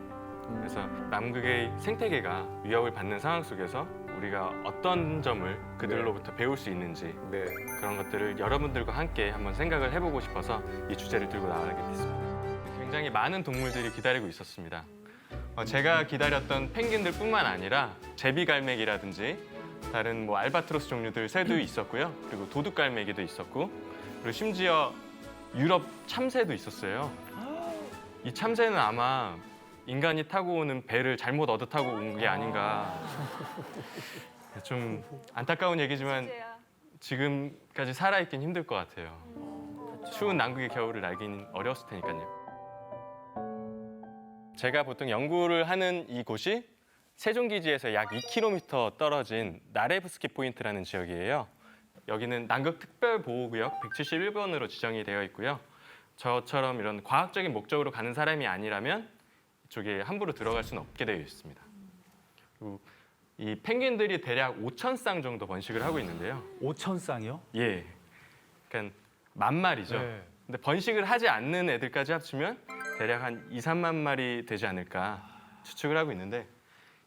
그래서 남극의 생태계가 위협을 받는 상황 속에서 우리가 어떤 점을 그들로부터 배울 수 있는지 네. 그런 것들을 여러분들과 함께 한번 생각을 해보고 싶어서 이 주제를 들고 나가게 됐습니다. 굉장히 많은 동물들이 기다리고 있었습니다. 제가 기다렸던 펭귄들뿐만 아니라 제비갈매기라든지 다른 뭐 알바트로스 종류들 새도 있었고요. 그리고 도둑갈매기도 있었고 그리고 심지어 유럽 참새도 있었어요. 이 참새는 아마 인간이 타고 오는 배를 잘못 얻어 타고 온 게 아닌가. 좀 안타까운 얘기지만 지금까지 살아있긴 힘들 것 같아요. 추운 남극의 겨울을 알긴 어려웠을 테니까요. 제가 보통 연구를 하는 이곳이 세종기지에서 약 2km 떨어진 나레브스키 포인트라는 지역이에요. 여기는 남극특별보호구역 171번으로 지정이 되어 있고요. 저처럼 이런 과학적인 목적으로 가는 사람이 아니라면 이쪽에 함부로 들어갈 수는 없게 되어 있습니다. 그리고 이 펭귄들이 대략 5,000쌍 정도 번식을 하고 있는데요. 5,000쌍이요? 예, 그러니까 10,000마리죠. 네. 근데 번식을 하지 않는 애들까지 합치면 대략 한 2, 3만 마리 되지 않을까 추측을 하고 있는데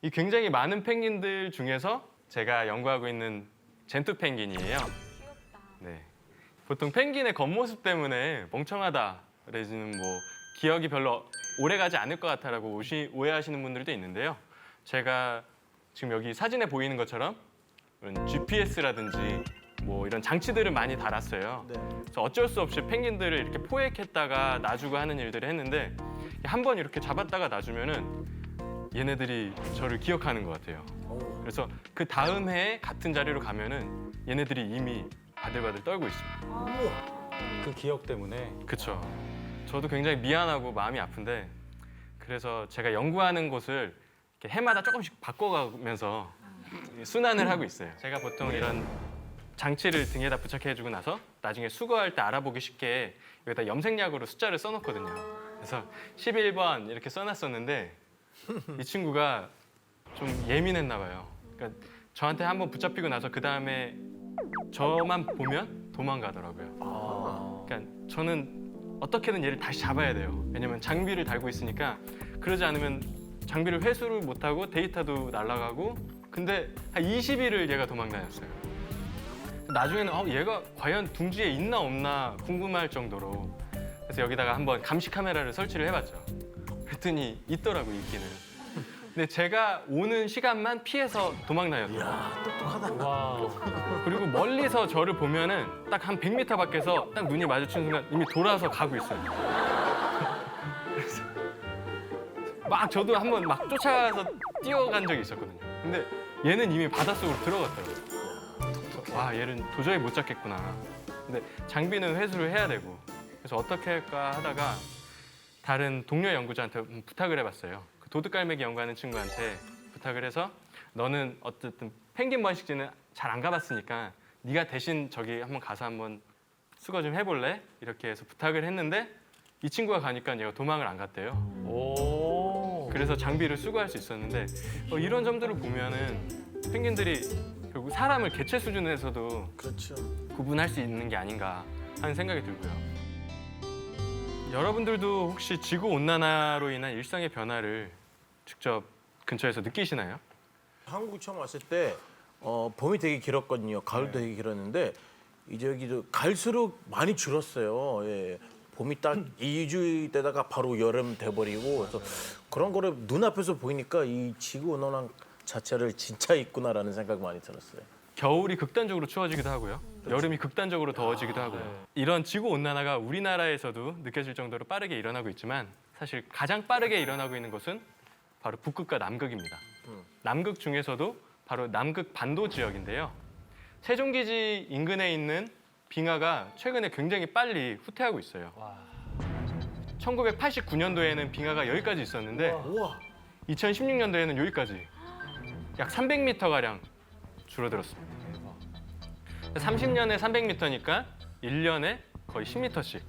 이 굉장히 많은 펭귄들 중에서 제가 연구하고 있는 젠투 펭귄이에요. 네. 보통 펭귄의 겉모습 때문에 멍청하다 그래지는 뭐 기억이 별로 오래가지 않을 것 같아라고 오해하시는 분들도 있는데요. 제가 지금 여기 사진에 보이는 것처럼 이런 GPS라든지 뭐 이런 장치들을 많이 달았어요. 그래서 어쩔 수 없이 펭귄들을 이렇게 포획했다가 놔주고 하는 일들을 했는데 한 번 이렇게 잡았다가 놔주면은 얘네들이 저를 기억하는 것 같아요. 그래서 그 다음 해에 같은 자리로 가면은 얘네들이 이미 바들바들 떨고 있습니다. 그 기억 때문에. 그렇죠. 저도 굉장히 미안하고 마음이 아픈데 그래서 제가 연구하는 곳을 이렇게 해마다 조금씩 바꿔가면서 순환을 하고 있어요. 제가 보통 이런 장치를 등에다 부착해주고 나서 나중에 수거할 때 알아보기 쉽게 여기다 염색약으로 숫자를 써놓거든요. 그래서 11번 이렇게 써놨었는데 이 친구가 좀 예민했나 봐요. 그러니까 저한테 한번 붙잡히고 나서 그 다음에 저만 보면 도망가더라고요. 그러니까 저는 어떻게든 얘를 다시 잡아야 돼요. 왜냐면 장비를 달고 있으니까 그러지 않으면 장비를 회수를 못하고 데이터도 날아가고 근데 한 20일을 얘가 도망다녔어요. 나중에는 얘가 과연 둥지에 있나 없나 궁금할 정도로 그래서 여기다가 한번 감시 카메라를 설치를 해봤죠. 그랬더니 있더라고요, 있기는. 근데 제가 오는 시간만 피해서 도망 다녔어요. 야, 똑똑하다. 와. 그리고 멀리서 저를 보면은 딱 한 100m 밖에서 딱 눈이 마주치는 순간 이미 돌아서 가고 있어요. 그래서 막 저도 한번 막 쫓아가서 뛰어간 적이 있었거든요. 근데 얘는 이미 바닷속으로 들어갔더라고요. 와, 얘는 도저히 못 잡겠구나. 근데 장비는 회수를 해야 되고 그래서 어떻게 할까 하다가 다른 동료 연구자한테 부탁을 해봤어요. 그 도둑갈매기 연구하는 친구한테 부탁을 해서 너는 어쨌든 펭귄 번식지는 잘 안 가봤으니까 네가 대신 저기 한번 가서 한번 수거 좀 해볼래? 이렇게 해서 부탁을 했는데 이 친구가 가니까 얘가 도망을 안 갔대요. 오. 그래서 장비를 수거할 수 있었는데 이런 점들을 보면은 펭귄들이 결국 사람을 개체 수준에서도 그렇죠. 구분할 수 있는 게 아닌가 하는 생각이 들고요. 여러분들도 혹시 지구 온난화로 인한 일상의 변화를 직접 근처에서 느끼시나요? 한국 처음 왔을 때 봄이 되게 길었거든요. 가을도 네. 되게 길었는데 이제 여기도 갈수록 많이 줄었어요. 예. 봄이 딱 2주 되다가 바로 여름 돼버리고 그래서 그런 거를 눈앞에서 보이니까 이 지구 온난화 자체를 진짜 있구나라는 생각 많이 들었어요. 겨울이 극단적으로 추워지기도 하고요. 여름이 극단적으로 더워지기도 하고요. 이런 지구 온난화가 우리나라에서도 느껴질 정도로 빠르게 일어나고 있지만 사실 가장 빠르게 일어나고 있는 곳은 바로 북극과 남극입니다. 남극 중에서도 바로 남극 반도 지역인데요. 세종기지 인근에 있는 빙하가 최근에 굉장히 빨리 후퇴하고 있어요. 1989년도에는 빙하가 여기까지 있었는데 우와. 2016년도에는 여기까지 약 300m가량 줄어들었습니다. 30년에 300m니까 1년에 거의 10m씩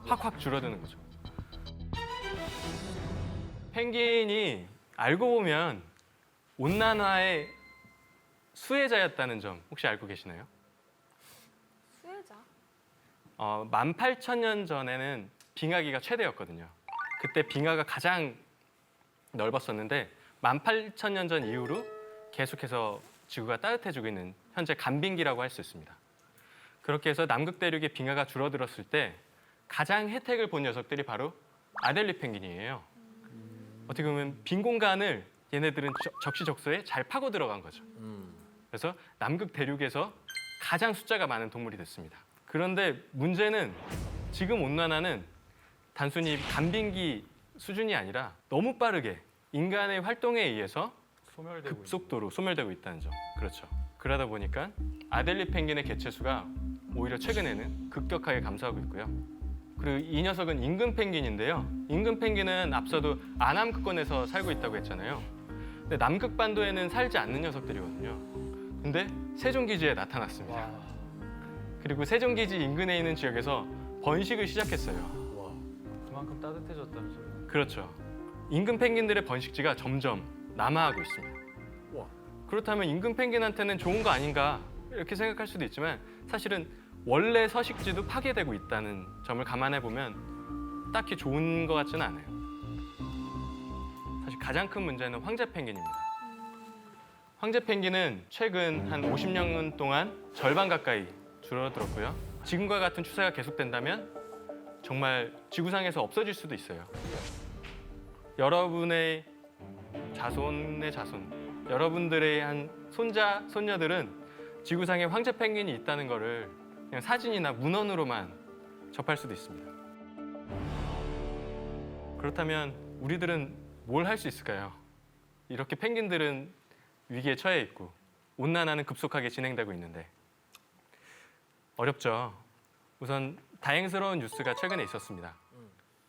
확확 줄어드는 거죠. 펭귄이 알고 보면 온난화의 수혜자였다는 점 혹시 알고 계시나요? 수혜자? 18,000년 전에는 빙하기가 최대였거든요. 그때 빙하가 가장 넓었었는데 18,000년 전 이후로 계속해서 지구가 따뜻해지고 있는 현재 간빙기라고 할 수 있습니다. 그렇게 해서 남극 대륙의 빙하가 줄어들었을 때 가장 혜택을 본 녀석들이 바로 아델리 펭귄이에요. 어떻게 보면 빈 공간을 얘네들은 적시적소에 잘 파고 들어간 거죠. 그래서 남극 대륙에서 가장 숫자가 많은 동물이 됐습니다. 그런데 문제는 지금 온난화는 단순히 간빙기 수준이 아니라 너무 빠르게 인간의 활동에 의해서 소멸되고 급속도로 소멸되고 있다는 점. 그렇죠. 그러다 보니까 아델리 펭귄의 개체수가 오히려 최근에는 급격하게 감소하고 있고요. 그리고 이 녀석은 임금 펭귄인데요. 임금 펭귄은 앞서도 아남극권에서 살고 있다고 했잖아요. 근데 남극 반도에는 살지 않는 녀석들이거든요. 근데 세종기지에 나타났습니다. 그리고 세종기지 인근에 있는 지역에서 번식을 시작했어요. 그만큼 따뜻해졌다는 소리. 그렇죠. 임금 펭귄들의 번식지가 점점 남하하고 있습니다. 와. 그렇다면 임금 펭귄한테는 좋은 거 아닌가 이렇게 생각할 수도 있지만 사실은 원래 서식지도 파괴되고 있다는 점을 감안해 보면 딱히 좋은 것 같지는 않아요. 사실 가장 큰 문제는 황제 펭귄입니다. 황제 펭귄은 최근 한 50년 동안 절반 가까이 줄어들었고요. 지금과 같은 추세가 계속된다면 정말 지구상에서 없어질 수도 있어요. 여러분의 자손의 자손, 여러분들의 한 손자, 손녀들은 지구상에 황제 펭귄이 있다는 거를 그냥 사진이나 문헌으로만 접할 수도 있습니다. 그렇다면 우리들은 뭘 할 수 있을까요? 이렇게 펭귄들은 위기에 처해 있고 온난화는 급속하게 진행되고 있는데 어렵죠. 우선 다행스러운 뉴스가 최근에 있었습니다.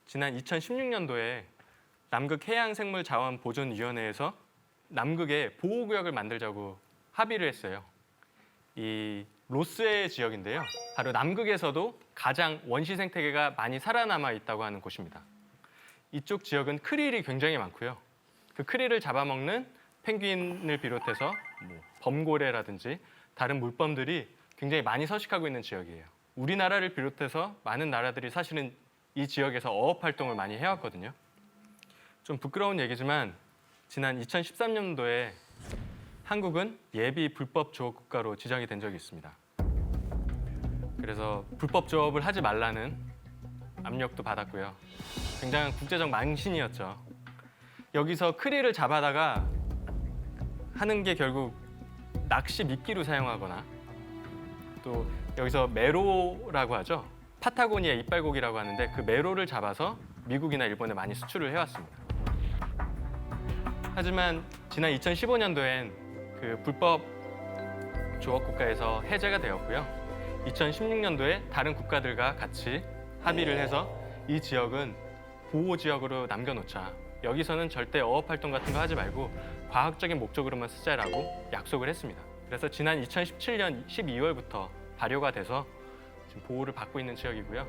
지난 2016년도에 남극 해양생물자원보존위원회에서 남극에 보호구역을 만들자고 합의를 했어요. 이 로스의 지역인데요. 바로 남극에서도 가장 원시 생태계가 많이 살아남아 있다고 하는 곳입니다. 이쪽 지역은 크릴이 굉장히 많고요. 그 크릴을 잡아먹는 펭귄을 비롯해서 범고래라든지 다른 물범들이 굉장히 많이 서식하고 있는 지역이에요. 우리나라를 비롯해서 많은 나라들이 사실은 이 지역에서 어업 활동을 많이 해왔거든요. 좀 부끄러운 얘기지만 지난 2013년도에 한국은 예비 불법 조업 국가로 지정이 된 적이 있습니다. 그래서 불법 조업을 하지 말라는 압력도 받았고요. 굉장한 국제적 망신이었죠. 여기서 크릴을 잡아다가 하는 게 결국 낚시 미끼로 사용하거나 또 여기서 메로라고 하죠. 파타고니아 이빨고기라고 하는데 그 메로를 잡아서 미국이나 일본에 많이 수출을 해왔습니다. 하지만 지난 2015년도엔 그 불법 조업 국가에서 해제가 되었고요. 2016년도에 다른 국가들과 같이 합의를 해서 이 지역은 보호 지역으로 남겨놓자. 여기서는 절대 어업 활동 같은 거 하지 말고 과학적인 목적으로만 쓰자라고 약속을 했습니다. 그래서 지난 2017년 12월부터 발효가 돼서 지금 보호를 받고 있는 지역이고요.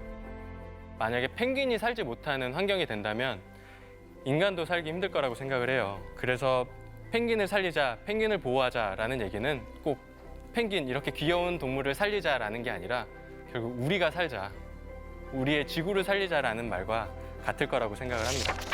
만약에 펭귄이 살지 못하는 환경이 된다면 인간도 살기 힘들 거라고 생각을 해요. 그래서 펭귄을 살리자, 펭귄을 보호하자라는 얘기는 꼭 펭귄 이렇게 귀여운 동물을 살리자라는 게 아니라 결국 우리가 살자, 우리의 지구를 살리자라는 말과 같을 거라고 생각을 합니다.